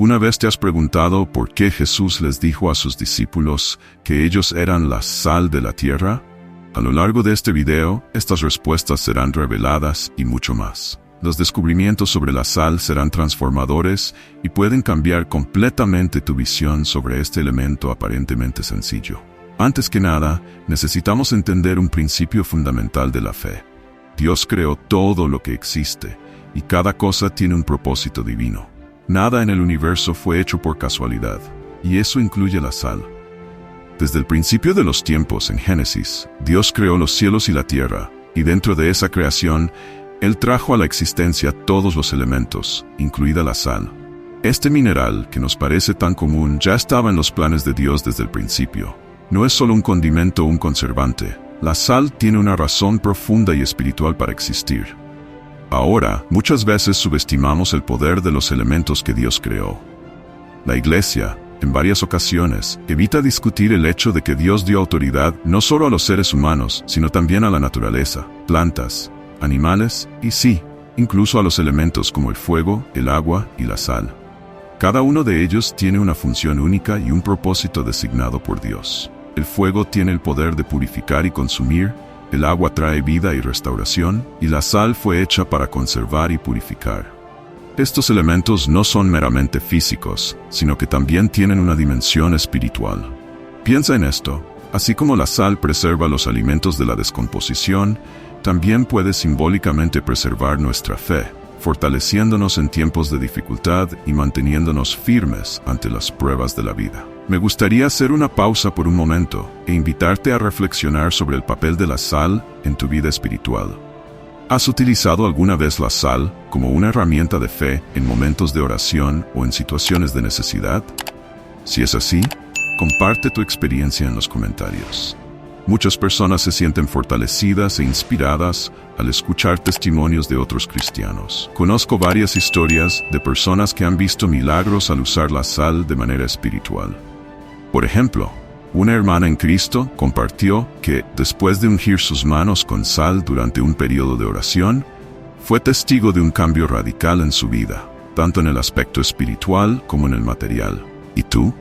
¿Alguna vez te has preguntado por qué Jesús les dijo a sus discípulos que ellos eran la sal de la tierra? A lo largo de este video, estas respuestas serán reveladas y mucho más. Los descubrimientos sobre la sal serán transformadores y pueden cambiar completamente tu visión sobre este elemento aparentemente sencillo. Antes que nada, necesitamos entender un principio fundamental de la fe. Dios creó todo lo que existe, y cada cosa tiene un propósito divino. Nada en el universo fue hecho por casualidad, y eso incluye la sal. Desde el principio de los tiempos en Génesis, Dios creó los cielos y la tierra, y dentro de esa creación, Él trajo a la existencia todos los elementos, incluida la sal. Este mineral, que nos parece tan común, ya estaba en los planes de Dios desde el principio. No es solo un condimento o un conservante. La sal tiene una razón profunda y espiritual para existir. Ahora, muchas veces subestimamos el poder de los elementos que Dios creó. La Iglesia, en varias ocasiones, evita discutir el hecho de que Dios dio autoridad no solo a los seres humanos, sino también a la naturaleza, plantas, animales y sí, incluso a los elementos como el fuego, el agua y la sal. Cada uno de ellos tiene una función única y un propósito designado por Dios. El fuego tiene el poder de purificar y consumir, el agua trae vida y restauración, y la sal fue hecha para conservar y purificar. Estos elementos no son meramente físicos, sino que también tienen una dimensión espiritual. Piensa en esto, así como la sal preserva los alimentos de la descomposición, también puede simbólicamente preservar nuestra fe, fortaleciéndonos en tiempos de dificultad y manteniéndonos firmes ante las pruebas de la vida. Me gustaría hacer una pausa por un momento e invitarte a reflexionar sobre el papel de la sal en tu vida espiritual. ¿Has utilizado alguna vez la sal como una herramienta de fe en momentos de oración o en situaciones de necesidad? Si es así, comparte tu experiencia en los comentarios. Muchas personas se sienten fortalecidas e inspiradas al escuchar testimonios de otros cristianos. Conozco varias historias de personas que han visto milagros al usar la sal de manera espiritual. Por ejemplo, una hermana en Cristo compartió que, después de ungir sus manos con sal durante un periodo de oración, fue testigo de un cambio radical en su vida, tanto en el aspecto espiritual como en el material. ¿Y tú?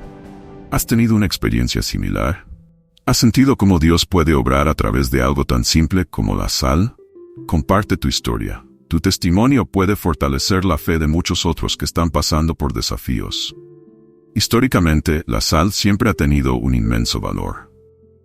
¿Has tenido una experiencia similar? ¿Has sentido cómo Dios puede obrar a través de algo tan simple como la sal? Comparte tu historia. Tu testimonio puede fortalecer la fe de muchos otros que están pasando por desafíos. Históricamente, la sal siempre ha tenido un inmenso valor.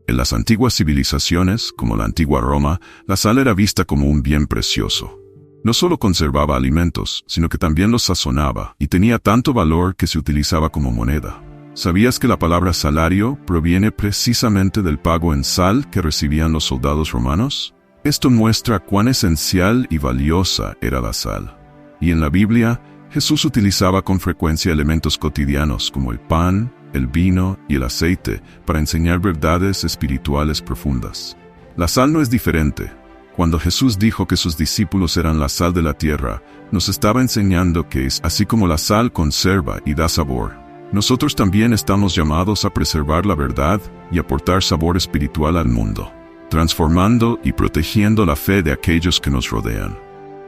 En las antiguas civilizaciones, como la antigua Roma, la sal era vista como un bien precioso. No solo conservaba alimentos, sino que también los sazonaba, y tenía tanto valor que se utilizaba como moneda. ¿Sabías que la palabra salario proviene precisamente del pago en sal que recibían los soldados romanos? Esto muestra cuán esencial y valiosa era la sal. Y en la Biblia, Jesús utilizaba con frecuencia elementos cotidianos como el pan, el vino y el aceite para enseñar verdades espirituales profundas. La sal no es diferente. Cuando Jesús dijo que sus discípulos eran la sal de la tierra, nos estaba enseñando que es así como la sal conserva y da sabor. Nosotros también estamos llamados a preservar la verdad y aportar sabor espiritual al mundo, transformando y protegiendo la fe de aquellos que nos rodean.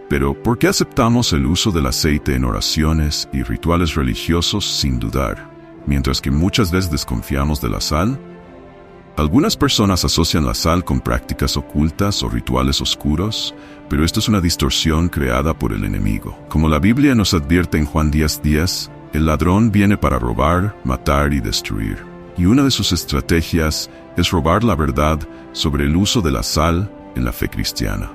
Pero, ¿por qué aceptamos el uso del aceite en oraciones y rituales religiosos sin dudar, mientras que muchas veces desconfiamos de la sal? Algunas personas asocian la sal con prácticas ocultas o rituales oscuros, pero esto es una distorsión creada por el enemigo. Como la Biblia nos advierte en Juan 10:10, el ladrón viene para robar, matar y destruir. Y una de sus estrategias es robar la verdad sobre el uso de la sal en la fe cristiana.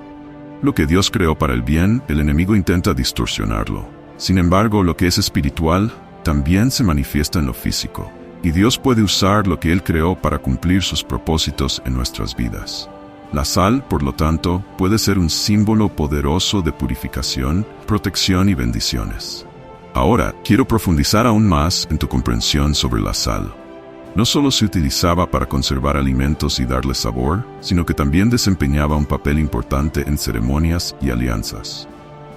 Lo que Dios creó para el bien, el enemigo intenta distorsionarlo. Sin embargo, lo que es espiritual también se manifiesta en lo físico, y Dios puede usar lo que Él creó para cumplir sus propósitos en nuestras vidas. La sal, por lo tanto, puede ser un símbolo poderoso de purificación, protección y bendiciones. Ahora, quiero profundizar aún más en tu comprensión sobre la sal. No solo se utilizaba para conservar alimentos y darles sabor, sino que también desempeñaba un papel importante en ceremonias y alianzas.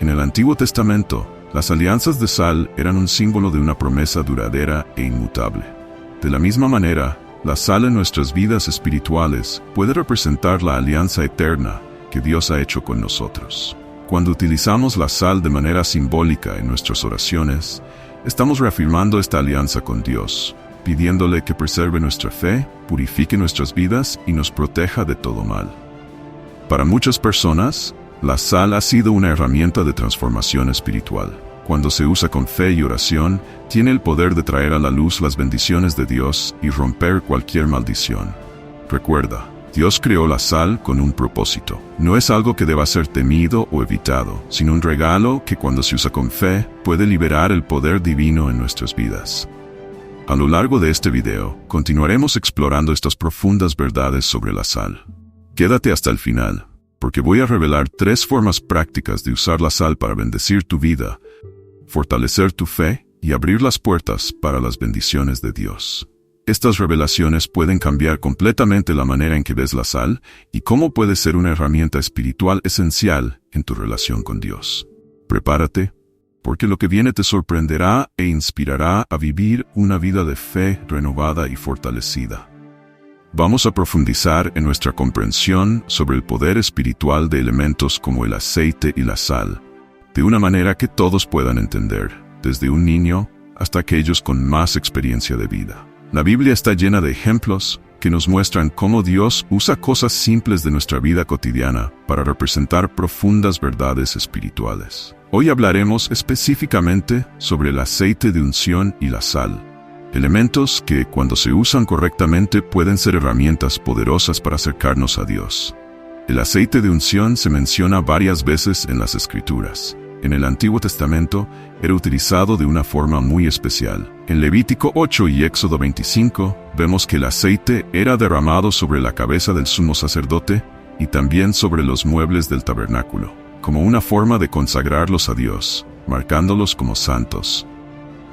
En el Antiguo Testamento, las alianzas de sal eran un símbolo de una promesa duradera e inmutable. De la misma manera, la sal en nuestras vidas espirituales puede representar la alianza eterna que Dios ha hecho con nosotros. Cuando utilizamos la sal de manera simbólica en nuestras oraciones, Estamos reafirmando esta alianza con Dios, pidiéndole que preserve nuestra fe, purifique nuestras vidas y nos proteja de todo mal. Para muchas personas, la sal ha sido una herramienta de transformación espiritual. Cuando se usa con fe y oración, tiene el poder de traer a la luz las bendiciones de Dios y romper cualquier maldición. Recuerda, Dios creó la sal con un propósito. No es algo que deba ser temido o evitado, sino un regalo que cuando se usa con fe, puede liberar el poder divino en nuestras vidas. A lo largo de este video, continuaremos explorando estas profundas verdades sobre la sal. Quédate hasta el final, porque voy a revelar 3 formas prácticas de usar la sal para bendecir tu vida, fortalecer tu fe y abrir las puertas para las bendiciones de Dios. Estas revelaciones pueden cambiar completamente la manera en que ves la sal y cómo puede ser una herramienta espiritual esencial en tu relación con Dios. Prepárate, porque lo que viene te sorprenderá e inspirará a vivir una vida de fe renovada y fortalecida. Vamos a profundizar en nuestra comprensión sobre el poder espiritual de elementos como el aceite y la sal, de una manera que todos puedan entender, desde un niño hasta aquellos con más experiencia de vida. La Biblia está llena de ejemplos que nos muestran cómo Dios usa cosas simples de nuestra vida cotidiana para representar profundas verdades espirituales. Hoy hablaremos específicamente sobre el aceite de unción y la sal, elementos que, cuando se usan correctamente, pueden ser herramientas poderosas para acercarnos a Dios. El aceite de unción se menciona varias veces en las Escrituras. En el Antiguo Testamento era utilizado de una forma muy especial. En Levítico 8 y Éxodo 25 vemos que el aceite era derramado sobre la cabeza del sumo sacerdote y también sobre los muebles del tabernáculo, como una forma de consagrarlos a Dios, marcándolos como santos.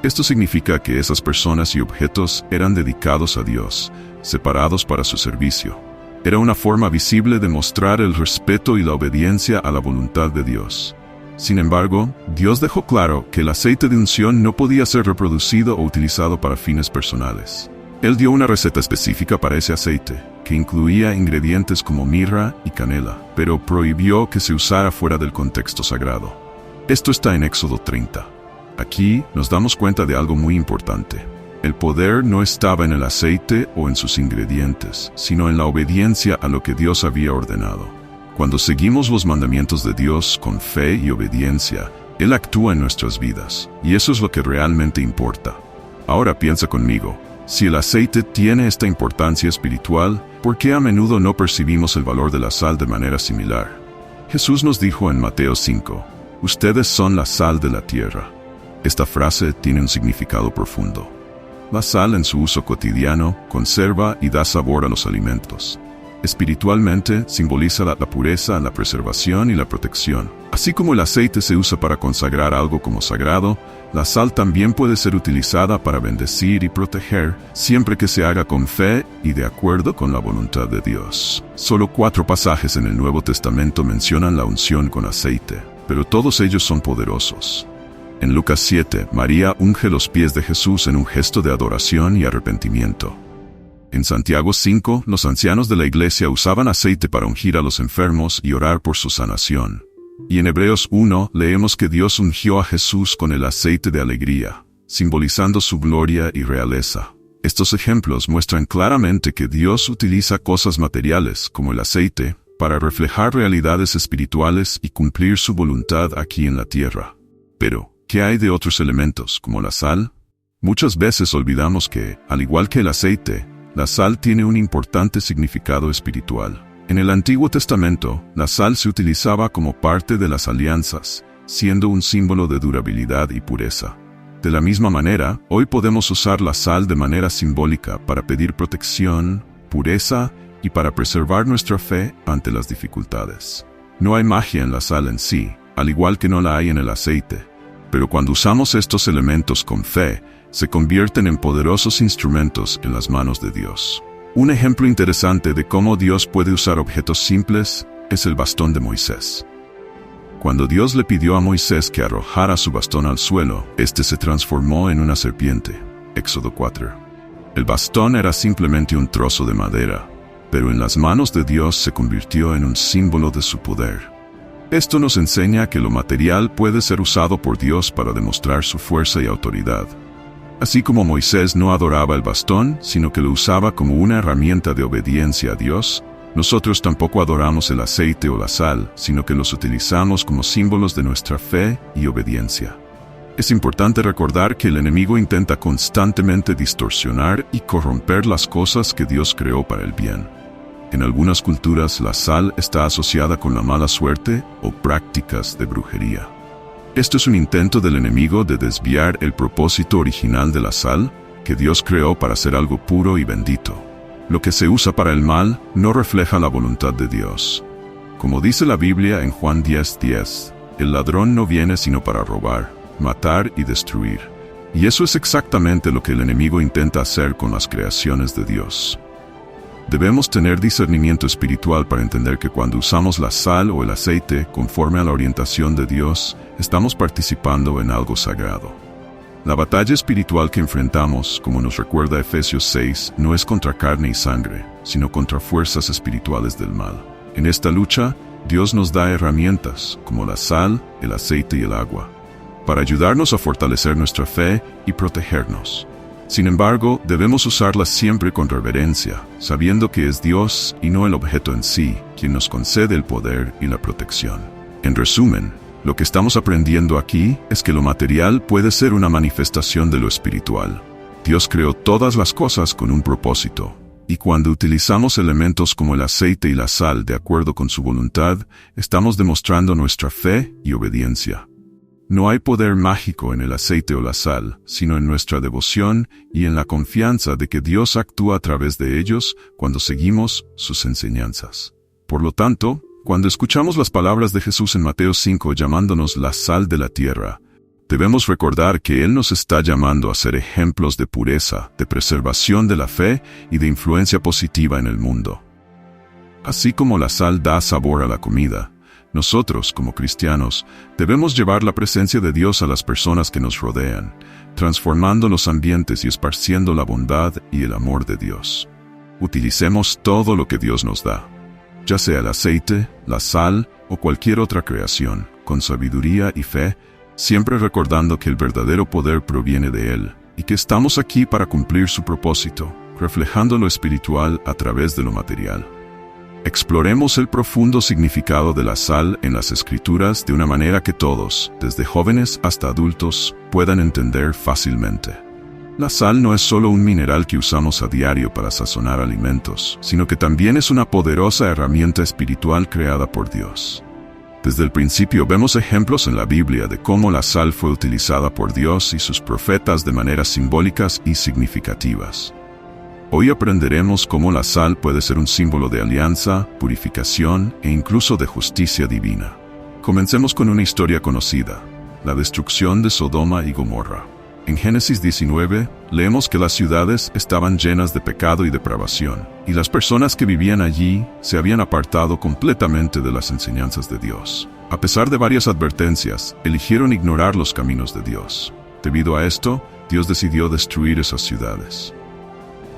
Esto significa que esas personas y objetos eran dedicados a Dios, separados para su servicio. Era una forma visible de mostrar el respeto y la obediencia a la voluntad de Dios. Sin embargo, Dios dejó claro que el aceite de unción no podía ser reproducido o utilizado para fines personales. Él dio una receta específica para ese aceite, que incluía ingredientes como mirra y canela, pero prohibió que se usara fuera del contexto sagrado. Esto está en Éxodo 30. Aquí nos damos cuenta de algo muy importante. El poder no estaba en el aceite o en sus ingredientes, sino en la obediencia a lo que Dios había ordenado. Cuando seguimos los mandamientos de Dios con fe y obediencia, Él actúa en nuestras vidas, y eso es lo que realmente importa. Ahora piensa conmigo, si el aceite tiene esta importancia espiritual, ¿por qué a menudo no percibimos el valor de la sal de manera similar? Jesús nos dijo en Mateo 5, «Ustedes son la sal de la tierra». Esta frase tiene un significado profundo. La sal en su uso cotidiano conserva y da sabor a los alimentos. Espiritualmente simboliza la pureza, la preservación y la protección. Así como el aceite se usa para consagrar algo como sagrado, la sal también puede ser utilizada para bendecir y proteger, siempre que se haga con fe y de acuerdo con la voluntad de Dios. Solo 4 pasajes en el Nuevo Testamento mencionan la unción con aceite, pero todos ellos son poderosos. En Lucas 7, María unge los pies de Jesús en un gesto de adoración y arrepentimiento. En Santiago 5, los ancianos de la iglesia usaban aceite para ungir a los enfermos y orar por su sanación. Y en Hebreos 1 leemos que Dios ungió a Jesús con el aceite de alegría, simbolizando su gloria y realeza. Estos ejemplos muestran claramente que Dios utiliza cosas materiales, como el aceite, para reflejar realidades espirituales y cumplir su voluntad aquí en la tierra. Pero, ¿qué hay de otros elementos, como la sal? Muchas veces olvidamos que, al igual que el aceite, la sal tiene un importante significado espiritual. En el Antiguo Testamento, la sal se utilizaba como parte de las alianzas, siendo un símbolo de durabilidad y pureza. De la misma manera, hoy podemos usar la sal de manera simbólica para pedir protección, pureza y para preservar nuestra fe ante las dificultades. No hay magia en la sal en sí, al igual que no la hay en el aceite. Pero cuando usamos estos elementos con fe, se convierten en poderosos instrumentos en las manos de Dios. Un ejemplo interesante de cómo Dios puede usar objetos simples es el bastón de Moisés. Cuando Dios le pidió a Moisés que arrojara su bastón al suelo, este se transformó en una serpiente. Éxodo 4. El bastón era simplemente un trozo de madera, pero en las manos de Dios se convirtió en un símbolo de su poder. Esto nos enseña que lo material puede ser usado por Dios para demostrar su fuerza y autoridad. Así como Moisés no adoraba el bastón, sino que lo usaba como una herramienta de obediencia a Dios, nosotros tampoco adoramos el aceite o la sal, sino que los utilizamos como símbolos de nuestra fe y obediencia. Es importante recordar que el enemigo intenta constantemente distorsionar y corromper las cosas que Dios creó para el bien. En algunas culturas, la sal está asociada con la mala suerte o prácticas de brujería. Esto es un intento del enemigo de desviar el propósito original de la sal, que Dios creó para ser algo puro y bendito. Lo que se usa para el mal no refleja la voluntad de Dios. Como dice la Biblia en Juan 10:10, el ladrón no viene sino para robar, matar y destruir. Y eso es exactamente lo que el enemigo intenta hacer con las creaciones de Dios. Debemos tener discernimiento espiritual para entender que cuando usamos la sal o el aceite conforme a la orientación de Dios, estamos participando en algo sagrado. La batalla espiritual que enfrentamos, como nos recuerda Efesios 6, no es contra carne y sangre, sino contra fuerzas espirituales del mal. En esta lucha, Dios nos da herramientas, como la sal, el aceite y el agua, para ayudarnos a fortalecer nuestra fe y protegernos. Sin embargo, debemos usarlas siempre con reverencia, sabiendo que es Dios y no el objeto en sí quien nos concede el poder y la protección. En resumen, lo que estamos aprendiendo aquí es que lo material puede ser una manifestación de lo espiritual. Dios creó todas las cosas con un propósito, y cuando utilizamos elementos como el aceite y la sal de acuerdo con su voluntad, estamos demostrando nuestra fe y obediencia. No hay poder mágico en el aceite o la sal, sino en nuestra devoción y en la confianza de que Dios actúa a través de ellos cuando seguimos sus enseñanzas. Por lo tanto, cuando escuchamos las palabras de Jesús en Mateo 5 llamándonos la sal de la tierra, debemos recordar que Él nos está llamando a ser ejemplos de pureza, de preservación de la fe y de influencia positiva en el mundo. Así como la sal da sabor a la comida, nosotros, como cristianos, debemos llevar la presencia de Dios a las personas que nos rodean, transformando los ambientes y esparciendo la bondad y el amor de Dios. Utilicemos todo lo que Dios nos da, ya sea el aceite, la sal o cualquier otra creación, con sabiduría y fe, siempre recordando que el verdadero poder proviene de Él, y que estamos aquí para cumplir su propósito, reflejando lo espiritual a través de lo material. Exploremos el profundo significado de la sal en las Escrituras de una manera que todos, desde jóvenes hasta adultos, puedan entender fácilmente. La sal no es solo un mineral que usamos a diario para sazonar alimentos, sino que también es una poderosa herramienta espiritual creada por Dios. Desde el principio vemos ejemplos en la Biblia de cómo la sal fue utilizada por Dios y sus profetas de maneras simbólicas y significativas. Hoy aprenderemos cómo la sal puede ser un símbolo de alianza, purificación e incluso de justicia divina. Comencemos con una historia conocida, la destrucción de Sodoma y Gomorra. En Génesis 19, leemos que las ciudades estaban llenas de pecado y depravación, y las personas que vivían allí se habían apartado completamente de las enseñanzas de Dios. A pesar de varias advertencias, eligieron ignorar los caminos de Dios. Debido a esto, Dios decidió destruir esas ciudades.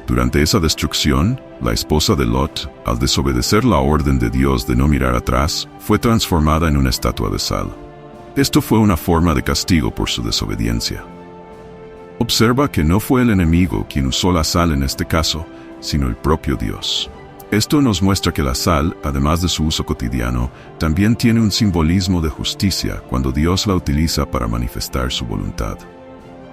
Durante esa destrucción, la esposa de Lot, al desobedecer la orden de Dios de no mirar atrás, fue transformada en una estatua de sal. Esto fue una forma de castigo por su desobediencia. Observa que no fue el enemigo quien usó la sal en este caso, sino el propio Dios. Esto nos muestra que la sal, además de su uso cotidiano, también tiene un simbolismo de justicia cuando Dios la utiliza para manifestar su voluntad.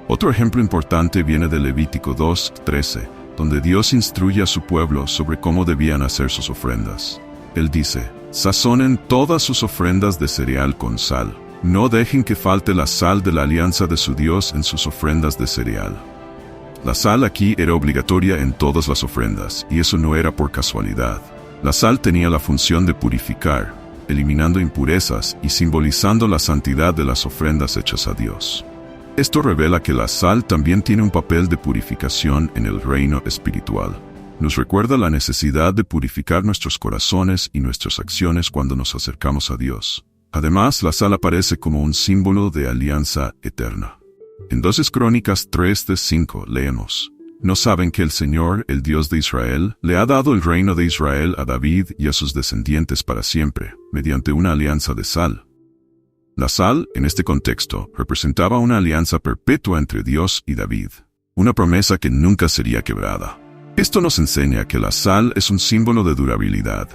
Otro ejemplo importante viene de Levítico 2:13, donde Dios instruye a su pueblo sobre cómo debían hacer sus ofrendas. Él dice: sazonen todas sus ofrendas de cereal con sal. No dejen que falte la sal de la alianza de su Dios en sus ofrendas de cereal. La sal aquí era obligatoria en todas las ofrendas, y eso no era por casualidad. La sal tenía la función de purificar, eliminando impurezas y simbolizando la santidad de las ofrendas hechas a Dios. Esto revela que la sal también tiene un papel de purificación en el reino espiritual. Nos recuerda la necesidad de purificar nuestros corazones y nuestras acciones cuando nos acercamos a Dios. Además, la sal aparece como un símbolo de alianza eterna. En 2 Crónicas 3:5 leemos: ¿No saben que el Señor, el Dios de Israel, le ha dado el reino de Israel a David y a sus descendientes para siempre, mediante una alianza de sal? La sal, en este contexto, representaba una alianza perpetua entre Dios y David, una promesa que nunca sería quebrada. Esto nos enseña que la sal es un símbolo de durabilidad,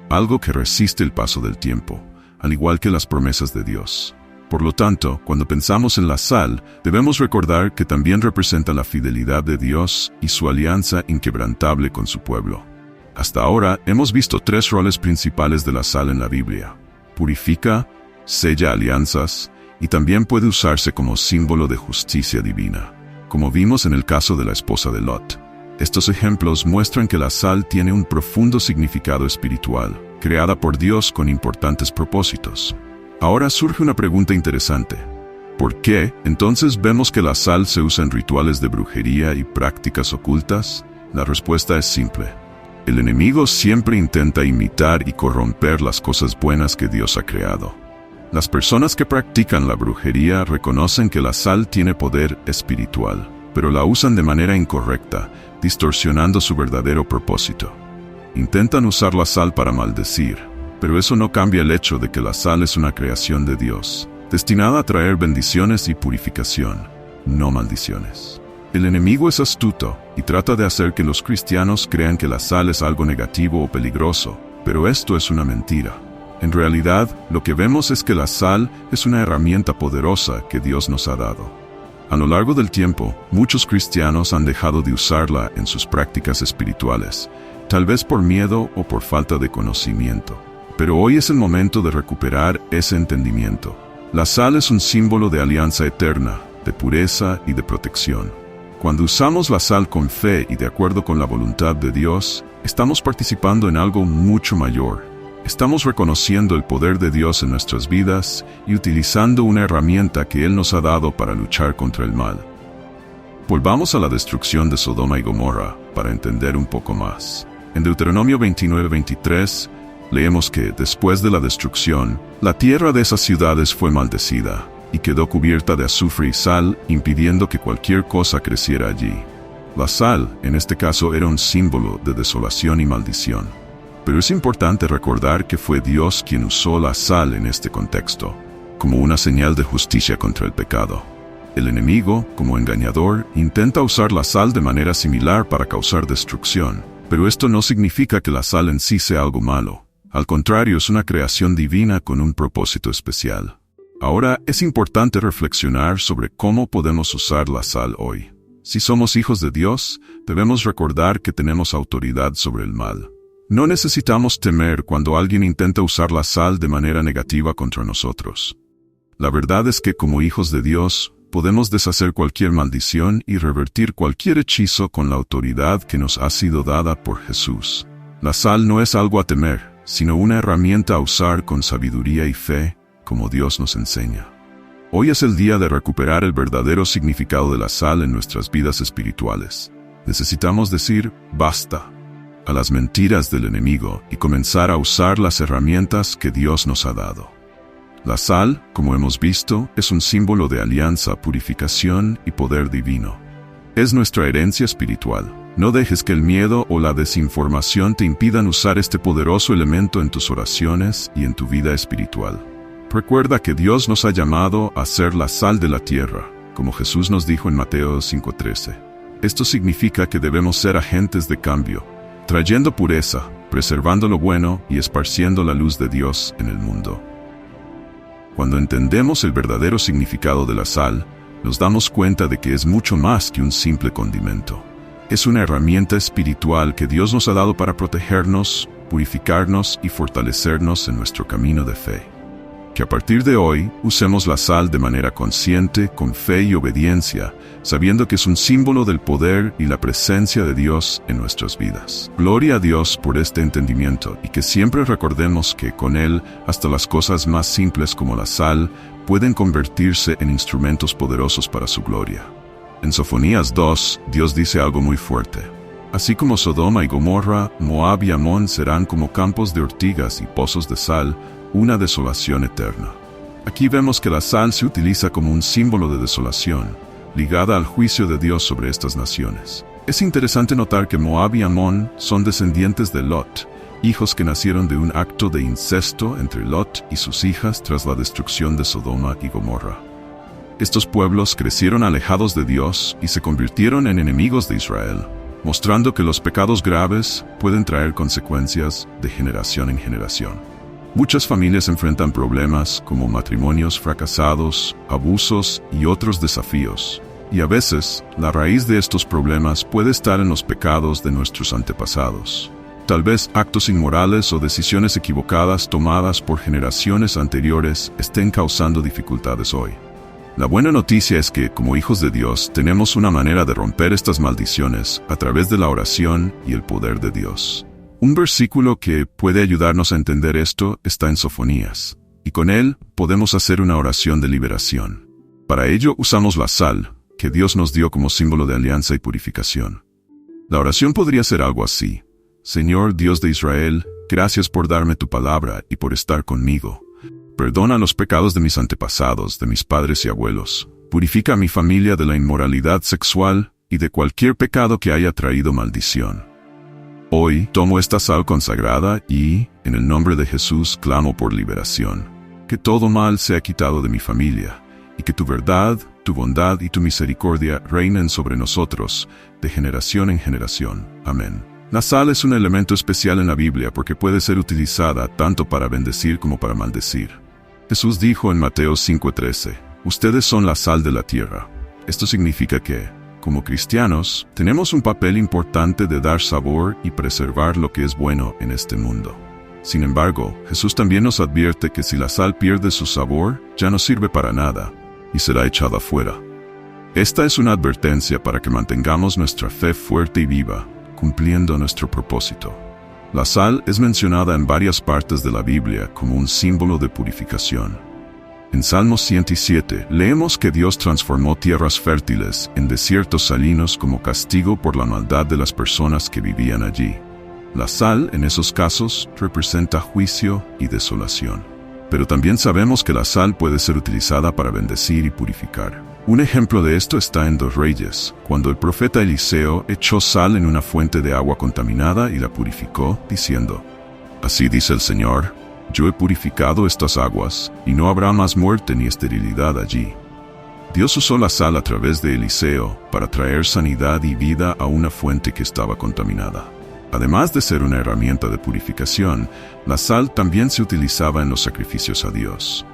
algo que resiste el paso del tiempo, al igual que las promesas de Dios. Por lo tanto, cuando pensamos en la sal, debemos recordar que también representa la fidelidad de Dios y su alianza inquebrantable con su pueblo. Hasta ahora, hemos visto 3 roles principales de la sal en la Biblia: purifica, sella alianzas, y también puede usarse como símbolo de justicia divina, como vimos en el caso de la esposa de Lot. Estos ejemplos muestran que la sal tiene un profundo significado espiritual, creada por Dios con importantes propósitos. Ahora surge una pregunta interesante. ¿Por qué, entonces, vemos que la sal se usa en rituales de brujería y prácticas ocultas? La respuesta es simple. El enemigo siempre intenta imitar y corromper las cosas buenas que Dios ha creado. Las personas que practican la brujería reconocen que la sal tiene poder espiritual, pero la usan de manera incorrecta, distorsionando su verdadero propósito. Intentan usar la sal para maldecir, pero eso no cambia el hecho de que la sal es una creación de Dios, destinada a traer bendiciones y purificación, no maldiciones. El enemigo es astuto y trata de hacer que los cristianos crean que la sal es algo negativo o peligroso, pero esto es una mentira. En realidad, lo que vemos es que la sal es una herramienta poderosa que Dios nos ha dado. A lo largo del tiempo, muchos cristianos han dejado de usarla en sus prácticas espirituales, tal vez por miedo o por falta de conocimiento. Pero hoy es el momento de recuperar ese entendimiento. La sal es un símbolo de alianza eterna, de pureza y de protección. Cuando usamos la sal con fe y de acuerdo con la voluntad de Dios, estamos participando en algo mucho mayor. Estamos reconociendo el poder de Dios en nuestras vidas y utilizando una herramienta que Él nos ha dado para luchar contra el mal. Volvamos a la destrucción de Sodoma y Gomorra para entender un poco más. En Deuteronomio 29:23, leemos que, después de la destrucción, la tierra de esas ciudades fue maldecida, y quedó cubierta de azufre y sal, impidiendo que cualquier cosa creciera allí. La sal, en este caso, era un símbolo de desolación y maldición. Pero es importante recordar que fue Dios quien usó la sal en este contexto, como una señal de justicia contra el pecado. El enemigo, como engañador, intenta usar la sal de manera similar para causar destrucción, pero esto no significa que la sal en sí sea algo malo. Al contrario, es una creación divina con un propósito especial. Ahora, es importante reflexionar sobre cómo podemos usar la sal hoy. Si somos hijos de Dios, debemos recordar que tenemos autoridad sobre el mal. No necesitamos temer cuando alguien intenta usar la sal de manera negativa contra nosotros. La verdad es que como hijos de Dios, podemos deshacer cualquier maldición y revertir cualquier hechizo con la autoridad que nos ha sido dada por Jesús. La sal no es algo a temer, sino una herramienta a usar con sabiduría y fe, como Dios nos enseña. Hoy es el día de recuperar el verdadero significado de la sal en nuestras vidas espirituales. Necesitamos decir basta a las mentiras del enemigo y comenzar a usar las herramientas que Dios nos ha dado. La sal, como hemos visto, es un símbolo de alianza, purificación y poder divino. Es nuestra herencia espiritual. No dejes que el miedo o la desinformación te impidan usar este poderoso elemento en tus oraciones y en tu vida espiritual. Recuerda que Dios nos ha llamado a ser la sal de la tierra, como Jesús nos dijo en Mateo 5:13. Esto significa que debemos ser agentes de cambio, trayendo pureza, preservando lo bueno y esparciendo la luz de Dios en el mundo. Cuando entendemos el verdadero significado de la sal, nos damos cuenta de que es mucho más que un simple condimento. Es una herramienta espiritual que Dios nos ha dado para protegernos, purificarnos y fortalecernos en nuestro camino de fe. Que a partir de hoy usemos la sal de manera consciente, con fe y obediencia, sabiendo que es un símbolo del poder y la presencia de Dios en nuestras vidas. Gloria a Dios por este entendimiento y que siempre recordemos que con Él hasta las cosas más simples como la sal pueden convertirse en instrumentos poderosos para su gloria. En Sofonías 2, Dios dice algo muy fuerte. Así como Sodoma y Gomorra, Moab y Amón serán como campos de ortigas y pozos de sal, una desolación eterna. Aquí vemos que la sal se utiliza como un símbolo de desolación, ligada al juicio de Dios sobre estas naciones. Es interesante notar que Moab y Amón son descendientes de Lot, hijos que nacieron de un acto de incesto entre Lot y sus hijas tras la destrucción de Sodoma y Gomorra. Estos pueblos crecieron alejados de Dios y se convirtieron en enemigos de Israel, mostrando que los pecados graves pueden traer consecuencias de generación en generación. Muchas familias enfrentan problemas como matrimonios fracasados, abusos y otros desafíos. Y a veces, la raíz de estos problemas puede estar en los pecados de nuestros antepasados. Tal vez actos inmorales o decisiones equivocadas tomadas por generaciones anteriores estén causando dificultades hoy. La buena noticia es que, como hijos de Dios, tenemos una manera de romper estas maldiciones a través de la oración y el poder de Dios. Un versículo que puede ayudarnos a entender esto está en Sofonías, y con él podemos hacer una oración de liberación. Para ello usamos la sal, que Dios nos dio como símbolo de alianza y purificación. La oración podría ser algo así: Señor Dios de Israel, gracias por darme tu palabra y por estar conmigo. Perdona los pecados de mis antepasados, de mis padres y abuelos. Purifica a mi familia de la inmoralidad sexual y de cualquier pecado que haya traído maldición. Hoy tomo esta sal consagrada y, en el nombre de Jesús, clamo por liberación. Que todo mal sea quitado de mi familia, y que tu verdad, tu bondad y tu misericordia reinen sobre nosotros, de generación en generación. Amén. La sal es un elemento especial en la Biblia porque puede ser utilizada tanto para bendecir como para maldecir. Jesús dijo en Mateo 5:13, ustedes son la sal de la tierra. Esto significa que, como cristianos, tenemos un papel importante de dar sabor y preservar lo que es bueno en este mundo. Sin embargo, Jesús también nos advierte que si la sal pierde su sabor, ya no sirve para nada, y será echada fuera. Esta es una advertencia para que mantengamos nuestra fe fuerte y viva, cumpliendo nuestro propósito. La sal es mencionada en varias partes de la Biblia como un símbolo de purificación. En Salmos 107 leemos que Dios transformó tierras fértiles en desiertos salinos como castigo por la maldad de las personas que vivían allí. La sal, en esos casos, representa juicio y desolación. Pero también sabemos que la sal puede ser utilizada para bendecir y purificar. Un ejemplo de esto está en 2 Reyes, cuando el profeta Eliseo echó sal en una fuente de agua contaminada y la purificó, diciendo: Así dice el Señor, yo he purificado estas aguas, y no habrá más muerte ni esterilidad allí. Dios usó la sal a través de Eliseo para traer sanidad y vida a una fuente que estaba contaminada. Además de ser una herramienta de purificación, la sal también se utilizaba en los sacrificios a Dios.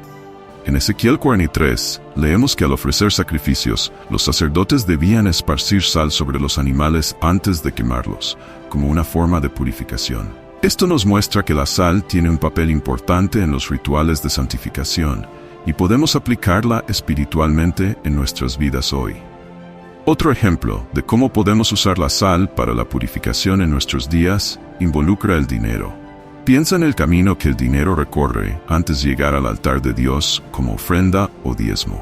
En Ezequiel 43, leemos que al ofrecer sacrificios, los sacerdotes debían esparcir sal sobre los animales antes de quemarlos, como una forma de purificación. Esto nos muestra que la sal tiene un papel importante en los rituales de santificación, y podemos aplicarla espiritualmente en nuestras vidas hoy. Otro ejemplo de cómo podemos usar la sal para la purificación en nuestros días involucra el dinero. Piensa en el camino que el dinero recorre antes de llegar al altar de Dios como ofrenda o diezmo.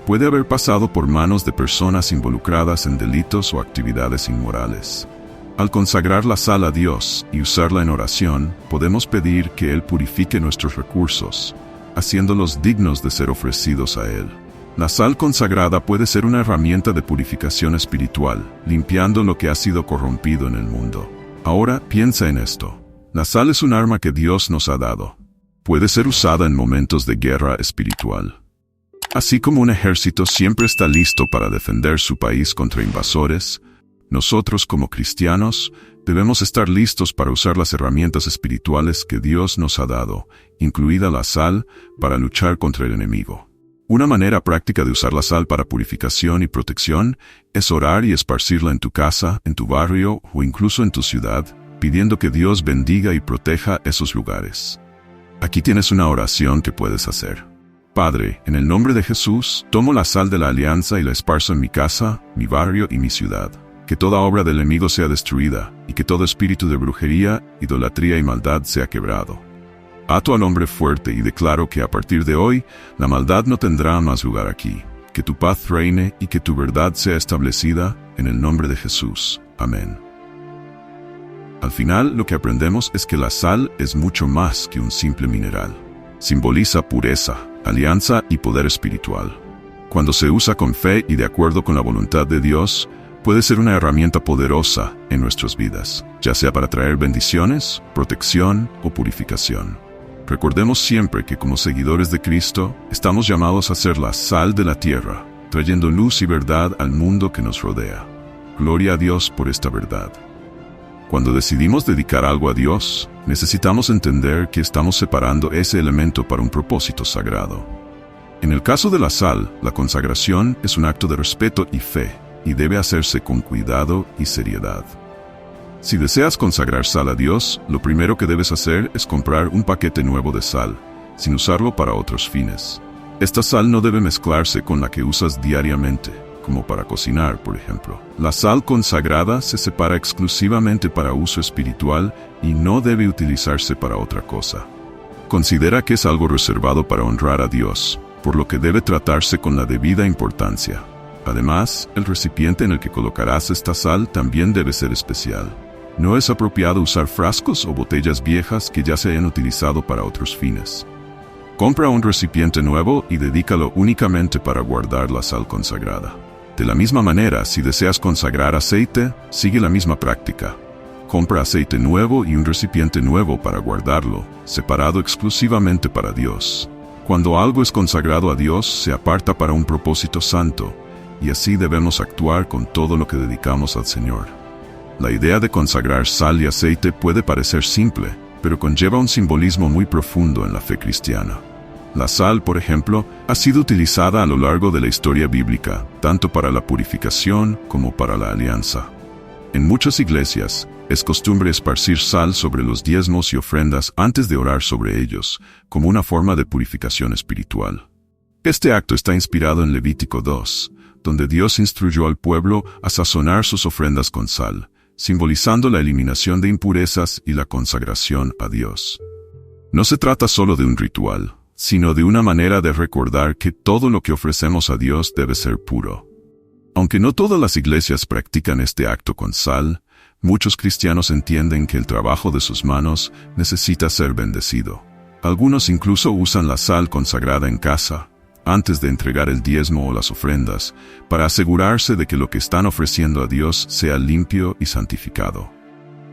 Puede haber pasado por manos de personas involucradas en delitos o actividades inmorales. Al consagrar la sal a Dios y usarla en oración, podemos pedir que Él purifique nuestros recursos, haciéndolos dignos de ser ofrecidos a Él. La sal consagrada puede ser una herramienta de purificación espiritual, limpiando lo que ha sido corrompido en el mundo. Ahora piensa en esto. La sal es un arma que Dios nos ha dado. Puede ser usada en momentos de guerra espiritual. Así como un ejército siempre está listo para defender su país contra invasores, nosotros como cristianos debemos estar listos para usar las herramientas espirituales que Dios nos ha dado, incluida la sal, para luchar contra el enemigo. Una manera práctica de usar la sal para purificación y protección es orar y esparcirla en tu casa, en tu barrio o incluso en tu ciudad, pidiendo que Dios bendiga y proteja esos lugares. Aquí tienes una oración que puedes hacer. Padre, en el nombre de Jesús, tomo la sal de la alianza y la esparzo en mi casa, mi barrio y mi ciudad. Que toda obra del enemigo sea destruida, y que todo espíritu de brujería, idolatría y maldad sea quebrado. Ato al hombre fuerte y declaro que a partir de hoy, la maldad no tendrá más lugar aquí. Que tu paz reine y que tu verdad sea establecida, en el nombre de Jesús. Amén. Al final, lo que aprendemos es que la sal es mucho más que un simple mineral. Simboliza pureza, alianza y poder espiritual. Cuando se usa con fe y de acuerdo con la voluntad de Dios, puede ser una herramienta poderosa en nuestras vidas, ya sea para traer bendiciones, protección o purificación. Recordemos siempre que como seguidores de Cristo, estamos llamados a ser la sal de la tierra, trayendo luz y verdad al mundo que nos rodea. Gloria a Dios por esta verdad. Cuando decidimos dedicar algo a Dios, necesitamos entender que estamos separando ese elemento para un propósito sagrado. En el caso de la sal, la consagración es un acto de respeto y fe, y debe hacerse con cuidado y seriedad. Si deseas consagrar sal a Dios, lo primero que debes hacer es comprar un paquete nuevo de sal, sin usarlo para otros fines. Esta sal no debe mezclarse con la que usas diariamente, como para cocinar, por ejemplo. La sal consagrada se separa exclusivamente para uso espiritual y no debe utilizarse para otra cosa. Considera que es algo reservado para honrar a Dios, por lo que debe tratarse con la debida importancia. Además, el recipiente en el que colocarás esta sal también debe ser especial. No es apropiado usar frascos o botellas viejas que ya se hayan utilizado para otros fines. Compra un recipiente nuevo y dedícalo únicamente para guardar la sal consagrada. De la misma manera, si deseas consagrar aceite, sigue la misma práctica. Compra aceite nuevo y un recipiente nuevo para guardarlo, separado exclusivamente para Dios. Cuando algo es consagrado a Dios, se aparta para un propósito santo, y así debemos actuar con todo lo que dedicamos al Señor. La idea de consagrar sal y aceite puede parecer simple, pero conlleva un simbolismo muy profundo en la fe cristiana. La sal, por ejemplo, ha sido utilizada a lo largo de la historia bíblica, tanto para la purificación como para la alianza. En muchas iglesias, es costumbre esparcir sal sobre los diezmos y ofrendas antes de orar sobre ellos, como una forma de purificación espiritual. Este acto está inspirado en Levítico 2, donde Dios instruyó al pueblo a sazonar sus ofrendas con sal, simbolizando la eliminación de impurezas y la consagración a Dios. No se trata solo de un ritual, sino de una manera de recordar que todo lo que ofrecemos a Dios debe ser puro. Aunque no todas las iglesias practican este acto con sal, muchos cristianos entienden que el trabajo de sus manos necesita ser bendecido. Algunos incluso usan la sal consagrada en casa, antes de entregar el diezmo o las ofrendas, para asegurarse de que lo que están ofreciendo a Dios sea limpio y santificado.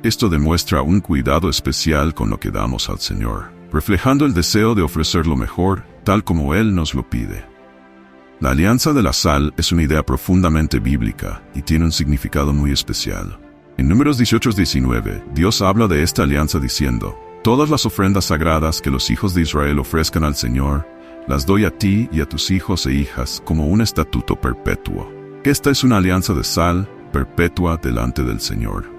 Esto demuestra un cuidado especial con lo que damos al Señor, reflejando el deseo de ofrecer lo mejor, tal como Él nos lo pide. La alianza de la sal es una idea profundamente bíblica y tiene un significado muy especial. En Números 18-19, Dios habla de esta alianza diciendo: «Todas las ofrendas sagradas que los hijos de Israel ofrezcan al Señor, las doy a ti y a tus hijos e hijas como un estatuto perpetuo». Esta es una alianza de sal perpetua delante del Señor.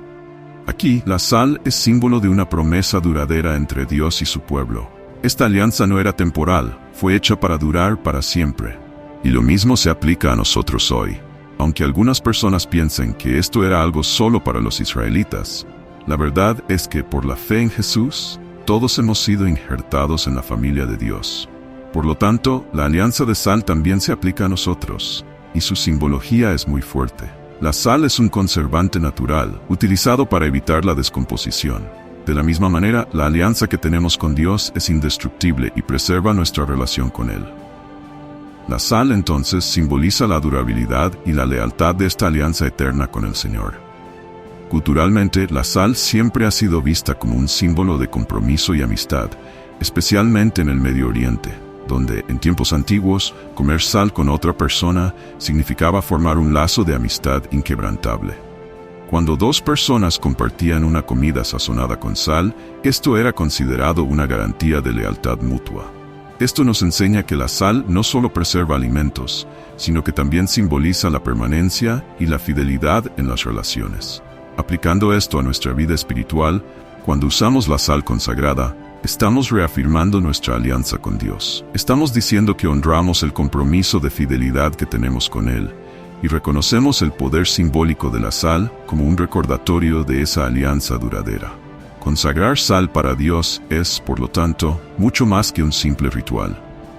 Aquí, la sal es símbolo de una promesa duradera entre Dios y su pueblo. Esta alianza no era temporal, fue hecha para durar para siempre. Y lo mismo se aplica a nosotros hoy. Aunque algunas personas piensen que esto era algo solo para los israelitas, la verdad es que por la fe en Jesús, todos hemos sido injertados en la familia de Dios. Por lo tanto, la alianza de sal también se aplica a nosotros, y su simbología es muy fuerte. La sal es un conservante natural, utilizado para evitar la descomposición. De la misma manera, la alianza que tenemos con Dios es indestructible y preserva nuestra relación con Él. La sal entonces simboliza la durabilidad y la lealtad de esta alianza eterna con el Señor. Culturalmente, la sal siempre ha sido vista como un símbolo de compromiso y amistad, especialmente en el Medio Oriente, donde, en tiempos antiguos, comer sal con otra persona significaba formar un lazo de amistad inquebrantable. Cuando dos personas compartían una comida sazonada con sal, esto era considerado una garantía de lealtad mutua. Esto nos enseña que la sal no solo preserva alimentos, sino que también simboliza la permanencia y la fidelidad en las relaciones. Aplicando esto a nuestra vida espiritual, cuando usamos la sal consagrada, estamos reafirmando nuestra alianza con Dios. Estamos diciendo que honramos el compromiso de fidelidad que tenemos con Él, y reconocemos el poder simbólico de la sal como un recordatorio de esa alianza duradera. Consagrar sal para Dios es, por lo tanto, mucho más que un simple ritual.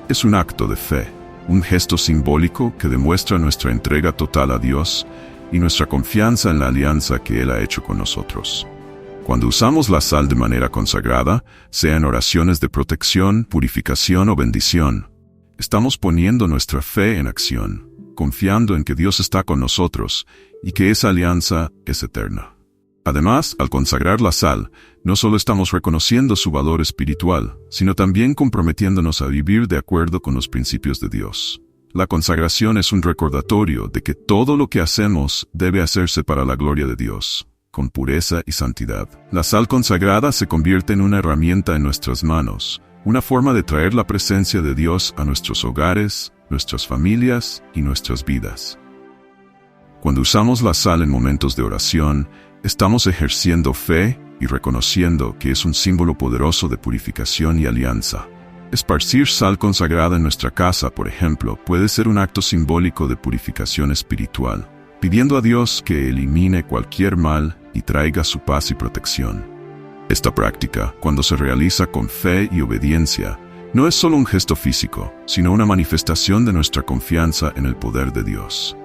Es un acto de fe, un gesto simbólico que demuestra nuestra entrega total a Dios y nuestra confianza en la alianza que Él ha hecho con nosotros. Cuando usamos la sal de manera consagrada, sea en oraciones de protección, purificación o bendición, estamos poniendo nuestra fe en acción. confiando en que Dios está con nosotros y que esa alianza es eterna. Además, al consagrar la sal, no solo estamos reconociendo su valor espiritual, sino también comprometiéndonos a vivir de acuerdo con los principios de Dios. La consagración es un recordatorio de que todo lo que hacemos debe hacerse para la gloria de Dios, con pureza y santidad. La sal consagrada se convierte en una herramienta en nuestras manos, una forma de traer la presencia de Dios a nuestros hogares, nuestras familias y nuestras vidas. Cuando usamos la sal en momentos de oración, estamos ejerciendo fe y reconociendo que es un símbolo poderoso de purificación y alianza. Esparcir sal consagrada en nuestra casa, por ejemplo, puede ser un acto simbólico de purificación espiritual, pidiendo a Dios que elimine cualquier mal y traiga su paz y protección. Esta práctica, cuando se realiza con fe y obediencia, no es solo un gesto físico, sino una manifestación de nuestra confianza en el poder de Dios.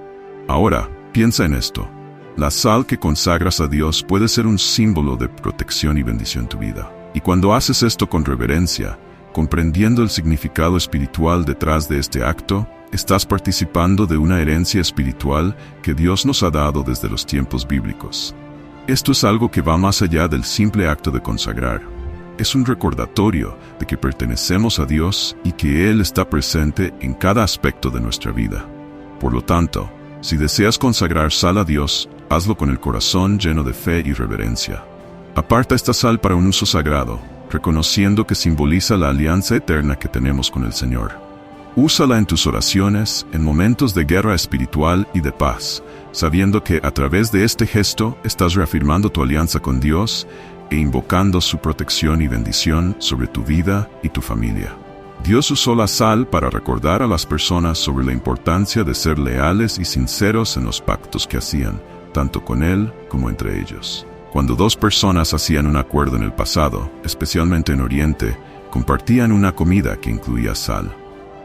Ahora, piensa en esto. La sal que consagras a Dios puede ser un símbolo de protección y bendición en tu vida. Y cuando haces esto con reverencia, comprendiendo el significado espiritual detrás de este acto, estás participando de una herencia espiritual que Dios nos ha dado desde los tiempos bíblicos. Esto es algo que va más allá del simple acto de consagrar. Es un recordatorio de que pertenecemos a Dios y que Él está presente en cada aspecto de nuestra vida. Por lo tanto, si deseas consagrar sal a Dios, hazlo con el corazón lleno de fe y reverencia. Aparta esta sal para un uso sagrado, reconociendo que simboliza la alianza eterna que tenemos con el Señor. Úsala en tus oraciones, en momentos de guerra espiritual y de paz, sabiendo que a través de este gesto estás reafirmando tu alianza con Dios e invocando su protección y bendición sobre tu vida y tu familia. Dios usó la sal para recordar a las personas sobre la importancia de ser leales y sinceros en los pactos que hacían, tanto con Él como entre ellos. Cuando dos personas hacían un acuerdo en el pasado, especialmente en Oriente, compartían una comida que incluía sal.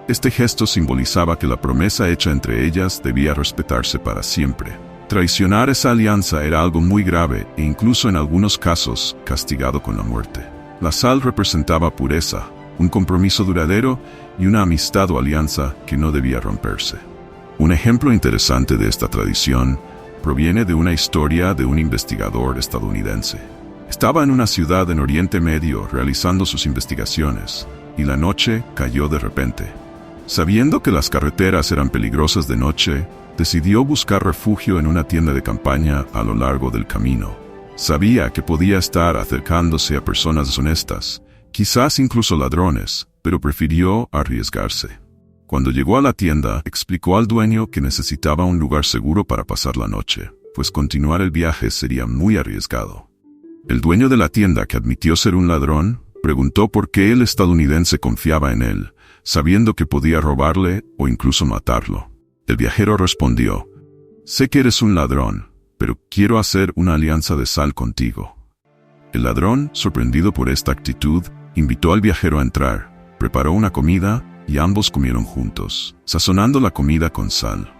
Este gesto simbolizaba que la promesa hecha entre ellas debía respetarse para siempre. Traicionar esa alianza era algo muy grave e incluso en algunos casos castigado con la muerte. La sal representaba pureza, un compromiso duradero y una amistad o alianza que no debía romperse. Un ejemplo interesante de esta tradición proviene de una historia de un investigador estadounidense. Estaba en una ciudad en Oriente Medio realizando sus investigaciones, y la noche cayó de repente. Sabiendo que las carreteras eran peligrosas de noche, decidió buscar refugio en una tienda de campaña a lo largo del camino. Sabía que podía estar acercándose a personas deshonestas, quizás incluso ladrones, pero prefirió arriesgarse. Cuando llegó a la tienda, explicó al dueño que necesitaba un lugar seguro para pasar la noche, pues continuar el viaje sería muy arriesgado. El dueño de la tienda, que admitió ser un ladrón, preguntó por qué el estadounidense confiaba en él, sabiendo que podía robarle o incluso matarlo. El viajero respondió: «Sé que eres un ladrón, pero quiero hacer una alianza de sal contigo». El ladrón, sorprendido por esta actitud, invitó al viajero a entrar, preparó una comida y ambos comieron juntos, sazonando la comida con sal.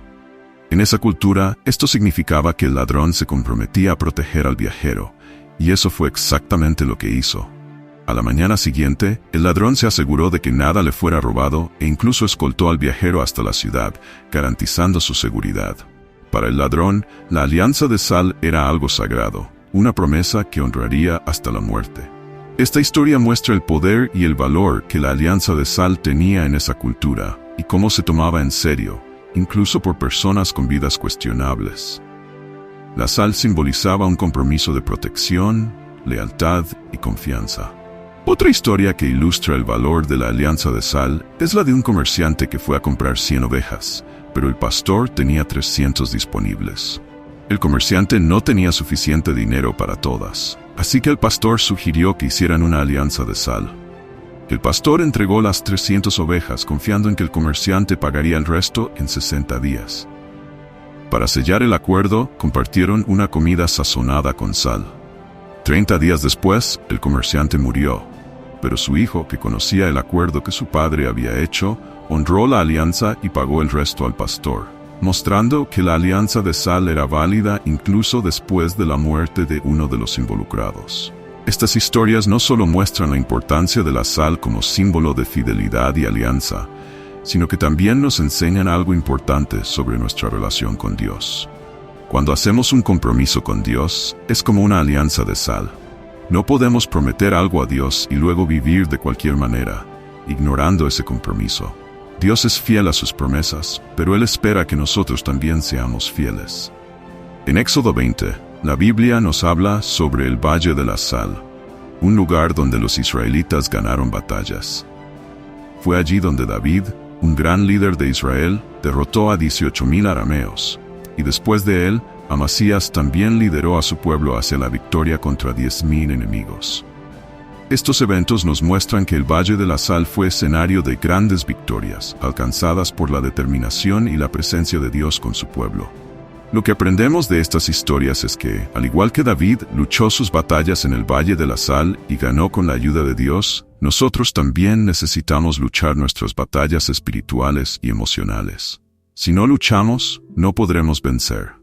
En esa cultura, esto significaba que el ladrón se comprometía a proteger al viajero, y eso fue exactamente lo que hizo. A la mañana siguiente, el ladrón se aseguró de que nada le fuera robado e incluso escoltó al viajero hasta la ciudad, garantizando su seguridad. Para el ladrón, la alianza de sal era algo sagrado, una promesa que honraría hasta la muerte. Esta historia muestra el poder y el valor que la alianza de sal tenía en esa cultura, y cómo se tomaba en serio, incluso por personas con vidas cuestionables. La sal simbolizaba un compromiso de protección, lealtad y confianza. Otra historia que ilustra el valor de la alianza de sal es la de un comerciante que fue a comprar 100 ovejas, pero el pastor tenía 300 disponibles. El comerciante no tenía suficiente dinero para todas, así que el pastor sugirió que hicieran una alianza de sal. El pastor entregó las 300 ovejas confiando en que el comerciante pagaría el resto en 60 días. Para sellar el acuerdo, compartieron una comida sazonada con sal. 30 días después, el comerciante murió, pero su hijo, que conocía el acuerdo que su padre había hecho, honró la alianza y pagó el resto al pastor, mostrando que la alianza de sal era válida incluso después de la muerte de uno de los involucrados. Estas historias no solo muestran la importancia de la sal como símbolo de fidelidad y alianza, sino que también nos enseñan algo importante sobre nuestra relación con Dios. Cuando hacemos un compromiso con Dios, es como una alianza de sal. No podemos prometer algo a Dios y luego vivir de cualquier manera, ignorando ese compromiso. Dios es fiel a sus promesas, pero Él espera que nosotros también seamos fieles. En Éxodo 20, la Biblia nos habla sobre el Valle de la Sal, un lugar donde los israelitas ganaron batallas. Fue allí donde David, un gran líder de Israel, derrotó a 18,000 arameos, y después de él, Amasías también lideró a su pueblo hacia la victoria contra 10,000 enemigos. Estos eventos nos muestran que el Valle de la Sal fue escenario de grandes victorias, alcanzadas por la determinación y la presencia de Dios con su pueblo. Lo que aprendemos de estas historias es que, al igual que David luchó sus batallas en el Valle de la Sal y ganó con la ayuda de Dios, nosotros también necesitamos luchar nuestras batallas espirituales y emocionales. Si no luchamos, no podremos vencer.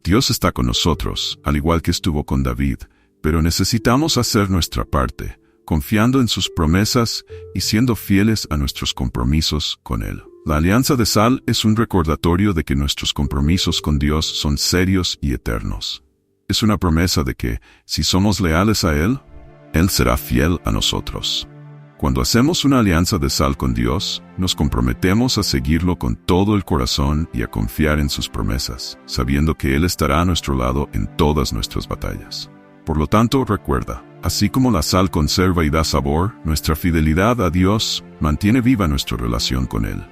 Dios está con nosotros, al igual que estuvo con David, pero necesitamos hacer nuestra parte, confiando en sus promesas y siendo fieles a nuestros compromisos con Él. La alianza de sal es un recordatorio de que nuestros compromisos con Dios son serios y eternos. Es una promesa de que, si somos leales a Él, Él será fiel a nosotros. Cuando hacemos una alianza de sal con Dios, nos comprometemos a seguirlo con todo el corazón y a confiar en sus promesas, sabiendo que Él estará a nuestro lado en todas nuestras batallas. Por lo tanto, recuerda, así como la sal conserva y da sabor, nuestra fidelidad a Dios mantiene viva nuestra relación con Él.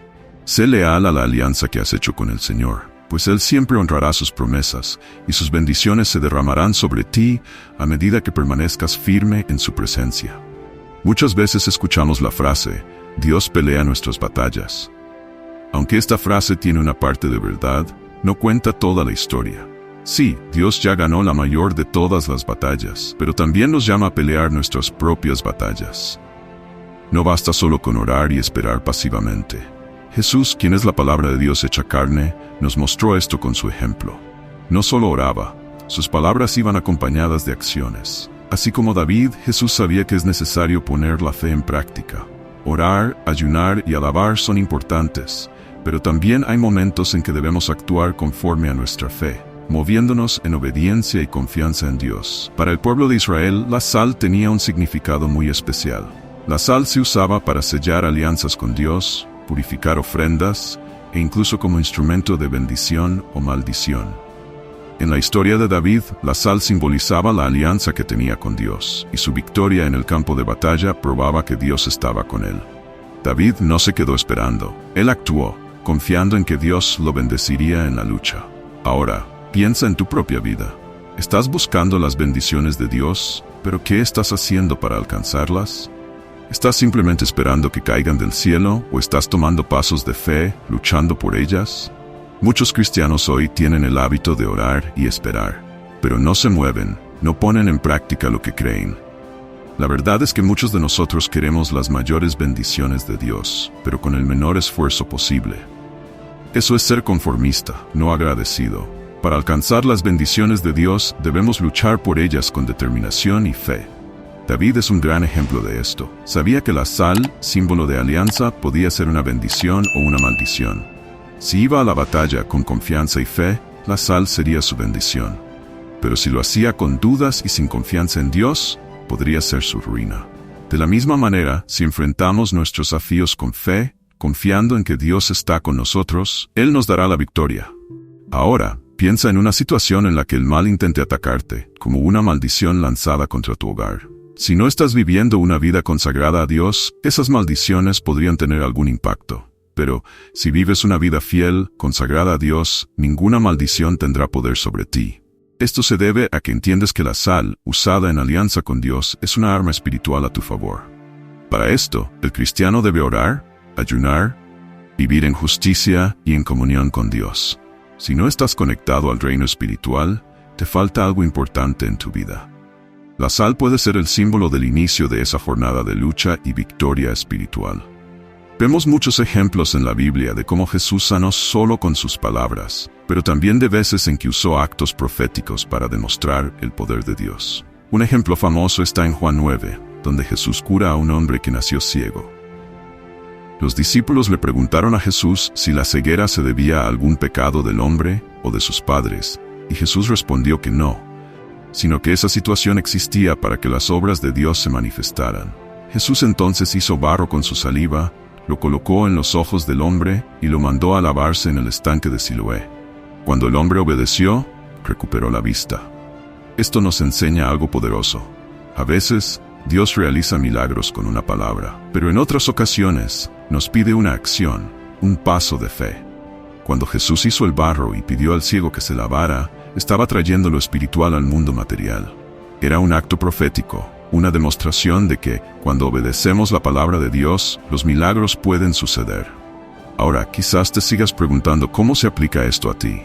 Sé leal a la alianza que has hecho con el Señor, pues Él siempre honrará sus promesas, y sus bendiciones se derramarán sobre ti a medida que permanezcas firme en su presencia. Muchas veces escuchamos la frase, Dios pelea nuestras batallas. Aunque esta frase tiene una parte de verdad, no cuenta toda la historia. Sí, Dios ya ganó la mayor de todas las batallas, pero también nos llama a pelear nuestras propias batallas. No basta solo con orar y esperar pasivamente. Jesús, quien es la palabra de Dios hecha carne, nos mostró esto con su ejemplo. No solo oraba, sus palabras iban acompañadas de acciones. Así como David, Jesús sabía que es necesario poner la fe en práctica. Orar, ayunar y alabar son importantes, pero también hay momentos en que debemos actuar conforme a nuestra fe, moviéndonos en obediencia y confianza en Dios. Para el pueblo de Israel, la sal tenía un significado muy especial. La sal se usaba para sellar alianzas con Dios, purificar ofrendas e incluso como instrumento de bendición o maldición. En la historia de David, la sal simbolizaba la alianza que tenía con Dios, y su victoria en el campo de batalla probaba que Dios estaba con él. David no se quedó esperando, él actuó, confiando en que Dios lo bendeciría en la lucha. Ahora, piensa en tu propia vida. ¿Estás buscando las bendiciones de Dios, pero qué estás haciendo para alcanzarlas? ¿Estás simplemente esperando que caigan del cielo o estás tomando pasos de fe, luchando por ellas? Muchos cristianos hoy tienen el hábito de orar y esperar, pero no se mueven, no ponen en práctica lo que creen. La verdad es que muchos de nosotros queremos las mayores bendiciones de Dios, pero con el menor esfuerzo posible. Eso es ser conformista, no agradecido. Para alcanzar las bendiciones de Dios, debemos luchar por ellas con determinación y fe. David es un gran ejemplo de esto. Sabía que la sal, símbolo de alianza, podía ser una bendición o una maldición. Si iba a la batalla con confianza y fe, la sal sería su bendición. Pero si lo hacía con dudas y sin confianza en Dios, podría ser su ruina. De la misma manera, si enfrentamos nuestros desafíos con fe, confiando en que Dios está con nosotros, Él nos dará la victoria. Ahora, piensa en una situación en la que el mal intente atacarte, como una maldición lanzada contra tu hogar. Si no estás viviendo una vida consagrada a Dios, esas maldiciones podrían tener algún impacto. Pero, si vives una vida fiel, consagrada a Dios, ninguna maldición tendrá poder sobre ti. Esto se debe a que entiendes que la sal, usada en alianza con Dios, es una arma espiritual a tu favor. Para esto, el cristiano debe orar, ayunar, vivir en justicia y en comunión con Dios. Si no estás conectado al reino espiritual, te falta algo importante en tu vida. La sal puede ser el símbolo del inicio de esa jornada de lucha y victoria espiritual. Vemos muchos ejemplos en la Biblia de cómo Jesús sanó solo con sus palabras, pero también de veces en que usó actos proféticos para demostrar el poder de Dios. Un ejemplo famoso está en Juan 9, donde Jesús cura a un hombre que nació ciego. Los discípulos le preguntaron a Jesús si la ceguera se debía a algún pecado del hombre o de sus padres, y Jesús respondió que no, sino que esa situación existía para que las obras de Dios se manifestaran. Jesús entonces hizo barro con su saliva, lo colocó en los ojos del hombre y lo mandó a lavarse en el estanque de Siloé. Cuando el hombre obedeció, recuperó la vista. Esto nos enseña algo poderoso. A veces, Dios realiza milagros con una palabra, pero en otras ocasiones, nos pide una acción, un paso de fe. Cuando Jesús hizo el barro y pidió al ciego que se lavara, estaba trayendo lo espiritual al mundo material. Era un acto profético, una demostración de que, cuando obedecemos la palabra de Dios, los milagros pueden suceder. Ahora, quizás te sigas preguntando cómo se aplica esto a ti.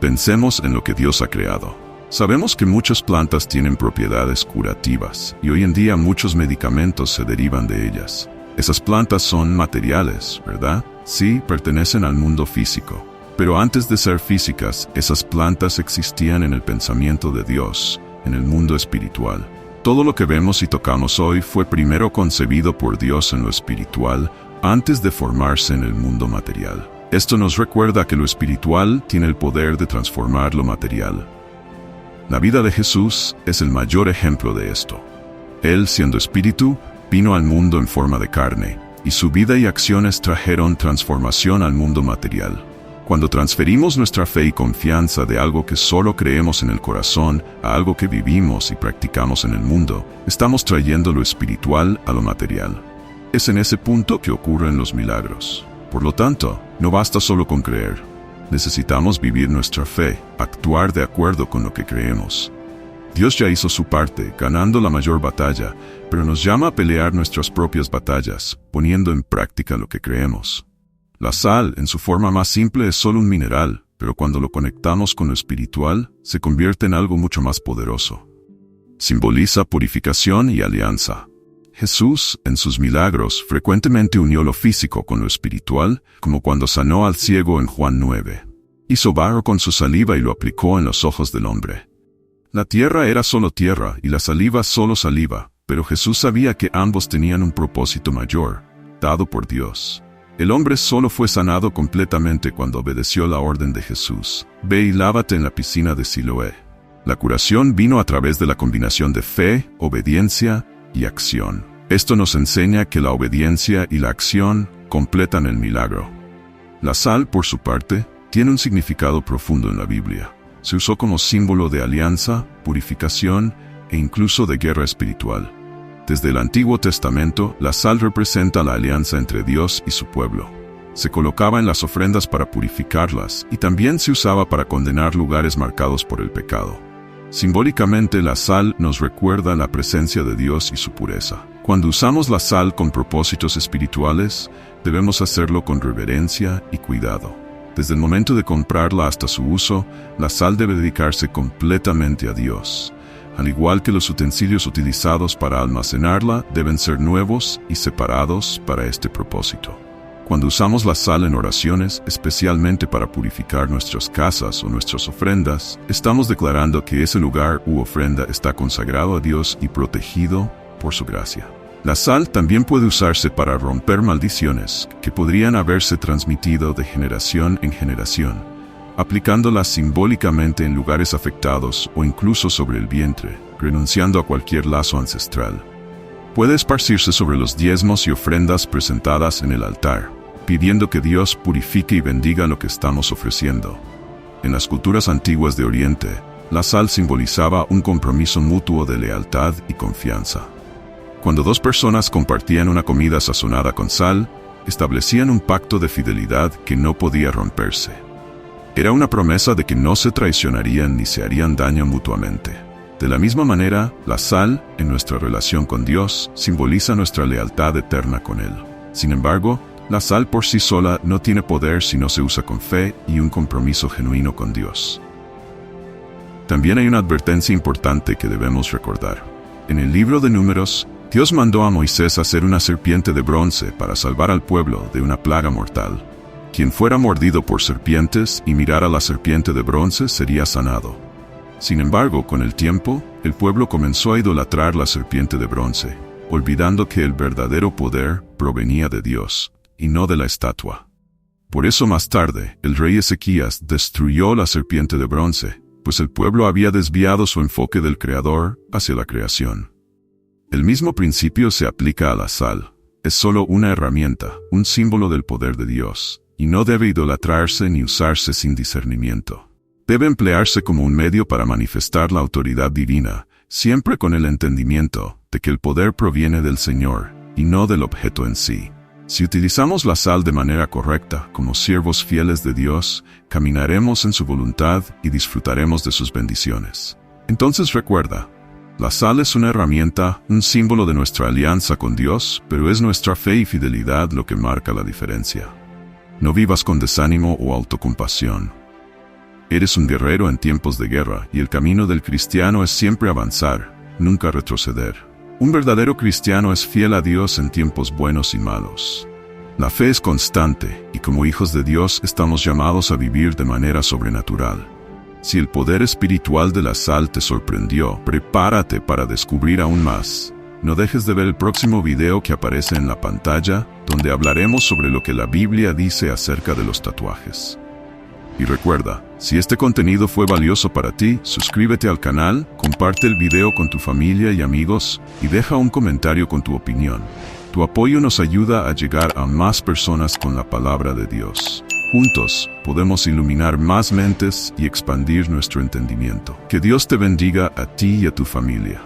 Pensemos en lo que Dios ha creado. Sabemos que muchas plantas tienen propiedades curativas, y hoy en día muchos medicamentos se derivan de ellas. Esas plantas son materiales, ¿verdad? Sí, pertenecen al mundo físico. Pero antes de ser físicas, esas plantas existían en el pensamiento de Dios, en el mundo espiritual. Todo lo que vemos y tocamos hoy fue primero concebido por Dios en lo espiritual, antes de formarse en el mundo material. Esto nos recuerda que lo espiritual tiene el poder de transformar lo material. La vida de Jesús es el mayor ejemplo de esto. Él, siendo espíritu, vino al mundo en forma de carne, y su vida y acciones trajeron transformación al mundo material. Cuando transferimos nuestra fe y confianza de algo que solo creemos en el corazón a algo que vivimos y practicamos en el mundo, estamos trayendo lo espiritual a lo material. Es en ese punto que ocurren los milagros. Por lo tanto, no basta solo con creer. Necesitamos vivir nuestra fe, actuar de acuerdo con lo que creemos. Dios ya hizo su parte, ganando la mayor batalla, pero nos llama a pelear nuestras propias batallas, poniendo en práctica lo que creemos. La sal, en su forma más simple, es solo un mineral, pero cuando lo conectamos con lo espiritual, se convierte en algo mucho más poderoso. Simboliza purificación y alianza. Jesús, en sus milagros, frecuentemente unió lo físico con lo espiritual, como cuando sanó al ciego en Juan 9. Hizo barro con su saliva y lo aplicó en los ojos del hombre. La tierra era solo tierra y la saliva solo saliva, pero Jesús sabía que ambos tenían un propósito mayor, dado por Dios. El hombre solo fue sanado completamente cuando obedeció la orden de Jesús: ve y lávate en la piscina de Siloé. La curación vino a través de la combinación de fe, obediencia y acción. Esto nos enseña que la obediencia y la acción completan el milagro. La sal, por su parte, tiene un significado profundo en la Biblia. Se usó como símbolo de alianza, purificación e incluso de guerra espiritual. Desde el Antiguo Testamento, la sal representa la alianza entre Dios y su pueblo. Se colocaba en las ofrendas para purificarlas y también se usaba para condenar lugares marcados por el pecado. Simbólicamente, la sal nos recuerda la presencia de Dios y su pureza. Cuando usamos la sal con propósitos espirituales, debemos hacerlo con reverencia y cuidado. Desde el momento de comprarla hasta su uso, la sal debe dedicarse completamente a Dios. Al igual que los utensilios utilizados para almacenarla deben ser nuevos y separados para este propósito. Cuando usamos la sal en oraciones, especialmente para purificar nuestras casas o nuestras ofrendas, estamos declarando que ese lugar u ofrenda está consagrado a Dios y protegido por su gracia. La sal también puede usarse para romper maldiciones que podrían haberse transmitido de generación en generación, aplicándola simbólicamente en lugares afectados o incluso sobre el vientre, renunciando a cualquier lazo ancestral. Puede esparcirse sobre los diezmos y ofrendas presentadas en el altar, pidiendo que Dios purifique y bendiga lo que estamos ofreciendo. En las culturas antiguas de Oriente, la sal simbolizaba un compromiso mutuo de lealtad y confianza. Cuando dos personas compartían una comida sazonada con sal, establecían un pacto de fidelidad que no podía romperse. Era una promesa de que no se traicionarían ni se harían daño mutuamente. De la misma manera, la sal, en nuestra relación con Dios, simboliza nuestra lealtad eterna con Él. Sin embargo, la sal por sí sola no tiene poder si no se usa con fe y un compromiso genuino con Dios. También hay una advertencia importante que debemos recordar. En el libro de Números, Dios mandó a Moisés hacer una serpiente de bronce para salvar al pueblo de una plaga mortal. Quien fuera mordido por serpientes y mirara la serpiente de bronce sería sanado. Sin embargo, con el tiempo, el pueblo comenzó a idolatrar la serpiente de bronce, olvidando que el verdadero poder provenía de Dios, y no de la estatua. Por eso más tarde, el rey Ezequías destruyó la serpiente de bronce, pues el pueblo había desviado su enfoque del Creador hacia la creación. El mismo principio se aplica a la sal. Es solo una herramienta, un símbolo del poder de Dios, y no debe idolatrarse ni usarse sin discernimiento. Debe emplearse como un medio para manifestar la autoridad divina, siempre con el entendimiento de que el poder proviene del Señor y no del objeto en sí. Si utilizamos la sal de manera correcta, como siervos fieles de Dios, caminaremos en su voluntad y disfrutaremos de sus bendiciones. Entonces recuerda, la sal es una herramienta, un símbolo de nuestra alianza con Dios, pero es nuestra fe y fidelidad lo que marca la diferencia. No vivas con desánimo o autocompasión. Eres un guerrero en tiempos de guerra, y el camino del cristiano es siempre avanzar, nunca retroceder. Un verdadero cristiano es fiel a Dios en tiempos buenos y malos. La fe es constante, y como hijos de Dios estamos llamados a vivir de manera sobrenatural. Si el poder espiritual de la sal te sorprendió, prepárate para descubrir aún más. No dejes de ver el próximo video que aparece en la pantalla, donde hablaremos sobre lo que la Biblia dice acerca de los tatuajes. Y recuerda, si este contenido fue valioso para ti, suscríbete al canal, comparte el video con tu familia y amigos, y deja un comentario con tu opinión. Tu apoyo nos ayuda a llegar a más personas con la palabra de Dios. Juntos, podemos iluminar más mentes y expandir nuestro entendimiento. Que Dios te bendiga a ti y a tu familia.